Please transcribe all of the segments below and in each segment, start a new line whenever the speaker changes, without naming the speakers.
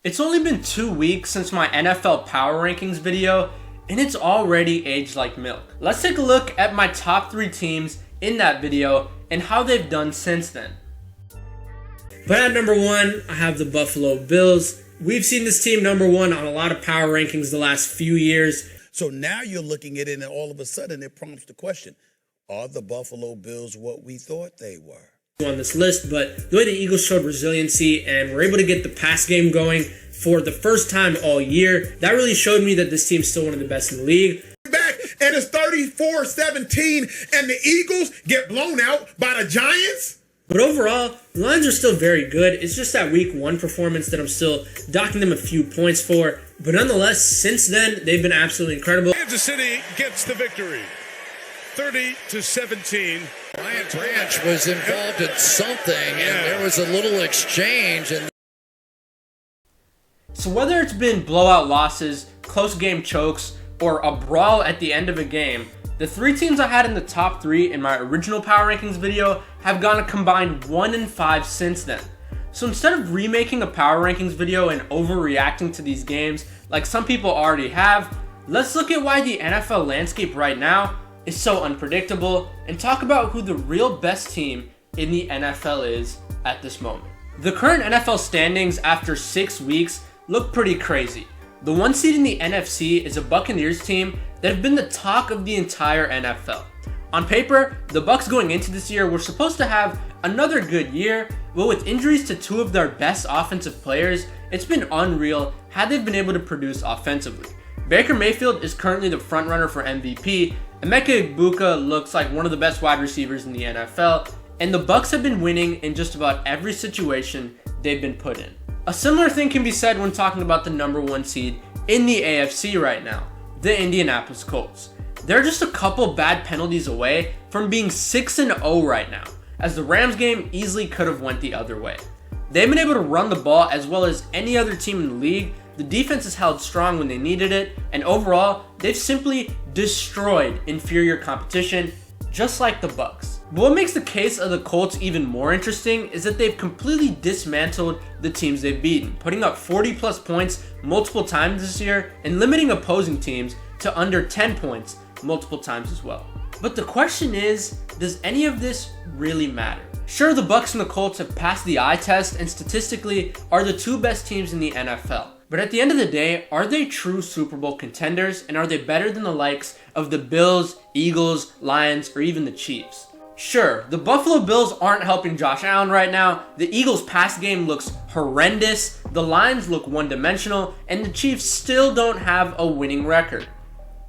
It's only been 2 weeks since my NFL Power Rankings video, and it's already aged like milk. Let's take a look at my top 3 teams in that video and how they've done since then. But at number 1, I have the Buffalo Bills. We've seen this team number 1 on a lot of power rankings the last few years.
So now you're looking at it and all of a sudden it prompts the question, are the Buffalo Bills what we thought they were?
On this list, but the way the Eagles showed resiliency and were able to get the pass game going for the first time all year, that really showed me that this team's still one of the best in the league.
Back and it's 34-17 and the Eagles get blown out by the Giants?
But overall, the Lions are still very good. It's just that week 1 performance that I'm still docking them a few points for. But nonetheless, since then, they've been absolutely incredible.
Kansas City gets the victory, 30-17.
Ryan Branch was involved in something, and there was a little exchange.
So whether it's been blowout losses, close game chokes, or a brawl at the end of a game, the 3 teams I had in the top 3 in my original Power Rankings video have gone a combined 1-5 since then. So instead of remaking a Power Rankings video and overreacting to these games like some people already have, let's look at why the NFL landscape right now is so unpredictable and talk about who the real best team in the NFL is at this moment. The current NFL standings after 6 weeks look pretty crazy. The 1 seed in the NFC is a Buccaneers team that have been the talk of the entire NFL. On paper, the Bucs going into this year were supposed to have another good year, but with injuries to 2 of their best offensive players, it's been unreal how they've been able to produce offensively. Baker Mayfield is currently the frontrunner for MVP, Emeka Egbuka looks like one of the best wide receivers in the NFL, and the Bucs have been winning in just about every situation they've been put in. A similar thing can be said when talking about the number 1 seed in the AFC right now, the Indianapolis Colts. They're just a couple bad penalties away from being 6-0 right now, as the Rams game easily could have went the other way. They've been able to run the ball as well as any other team in the league. The defense has held strong when they needed it, and overall, they've simply destroyed inferior competition, just like the Bucs. But what makes the case of the Colts even more interesting is that they've completely dismantled the teams they've beaten, putting up 40+ points multiple times this year and limiting opposing teams to under 10 points multiple times as well. But the question is, does any of this really matter? Sure, the Bucs and the Colts have passed the eye test and statistically are the 2 best teams in the NFL. But at the end of the day, are they true Super Bowl contenders, and are they better than the likes of the Bills, Eagles, Lions, or even the Chiefs? Sure, the Buffalo Bills aren't helping Josh Allen right now, the Eagles' pass game looks horrendous, the Lions look one-dimensional, and the Chiefs still don't have a winning record.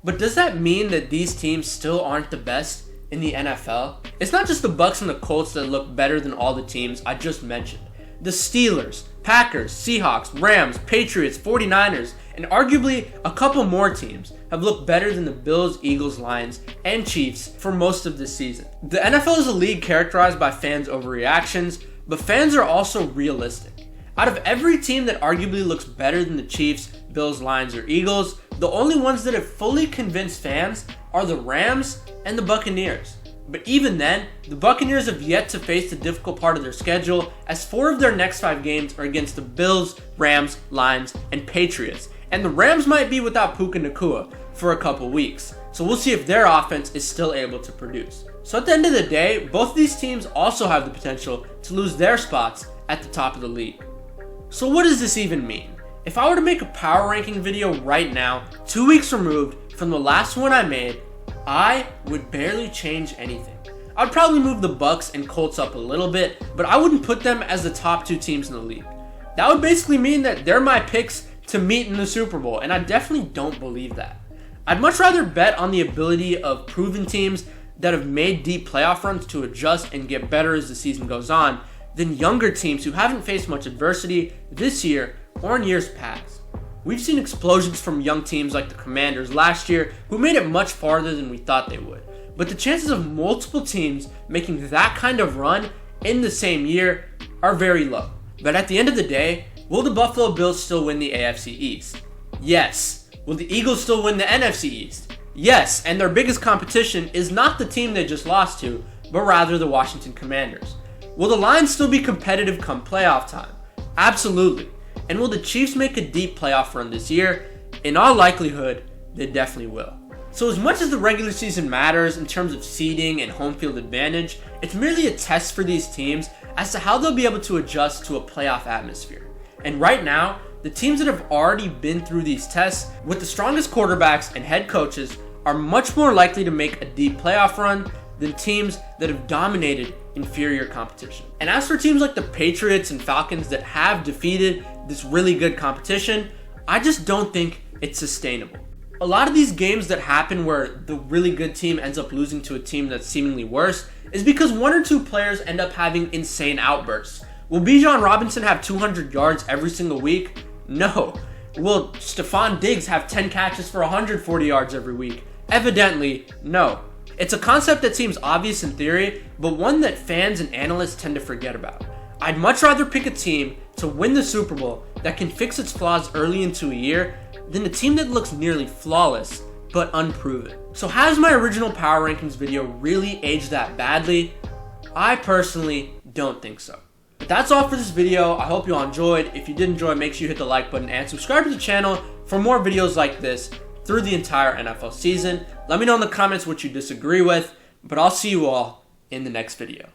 But does that mean that these teams still aren't the best in the NFL? It's not just the Bucs and the Colts that look better than all the teams I just mentioned. The Steelers, Packers, Seahawks, Rams, Patriots, 49ers, and arguably a couple more teams have looked better than the Bills, Eagles, Lions, and Chiefs for most of this season. The NFL is a league characterized by fans' overreactions, but fans are also realistic. Out of every team that arguably looks better than the Chiefs, Bills, Lions, or Eagles, the only ones that have fully convinced fans are the Rams and the Buccaneers. But even then, the Buccaneers have yet to face the difficult part of their schedule, as 4 of their next 5 games are against the Bills, Rams, Lions, and Patriots. And the Rams might be without Puka Nacua for a couple weeks, so we'll see if their offense is still able to produce. So at the end of the day, both these teams also have the potential to lose their spots at the top of the league. So what does this even mean? If I were to make a power ranking video right now, 2 weeks removed from the last one I made, I would barely change anything. I'd probably move the Bucs and Colts up a little bit, but I wouldn't put them as the top 2 teams in the league. That would basically mean that they're my picks to meet in the Super Bowl, and I definitely don't believe that. I'd much rather bet on the ability of proven teams that have made deep playoff runs to adjust and get better as the season goes on than younger teams who haven't faced much adversity this year or in years past. We've seen explosions from young teams like the Commanders last year who made it much farther than we thought they would. But the chances of multiple teams making that kind of run in the same year are very low. But at the end of the day, will the Buffalo Bills still win the AFC East? Yes. Will the Eagles still win the NFC East? Yes, and their biggest competition is not the team they just lost to, but rather the Washington Commanders. Will the Lions still be competitive come playoff time? Absolutely. And will the Chiefs make a deep playoff run this year? In all likelihood, they definitely will. So as much as the regular season matters in terms of seeding and home field advantage, it's merely a test for these teams as to how they'll be able to adjust to a playoff atmosphere. And right now, the teams that have already been through these tests with the strongest quarterbacks and head coaches are much more likely to make a deep playoff run than teams that have dominated inferior competition. And as for teams like the Patriots and Falcons that have defeated this really good competition, I just don't think it's sustainable. A lot of these games that happen where the really good team ends up losing to a team that's seemingly worse is because one or two players end up having insane outbursts. Will Bijan Robinson have 200 yards every single week? No. Will Stephon Diggs have 10 catches for 140 yards every week? Evidently, no. It's a concept that seems obvious in theory, but one that fans and analysts tend to forget about. I'd much rather pick a team to win the Super Bowl that can fix its flaws early into a year than a team that looks nearly flawless but unproven. So has my original power rankings video really aged that badly? I personally don't think so. But that's all for this video. I hope you all enjoyed. If you did enjoy, make sure you hit the like button and subscribe to the channel for more videos like this through the entire NFL season. Let me know in the comments what you disagree with, but I'll see you all in the next video.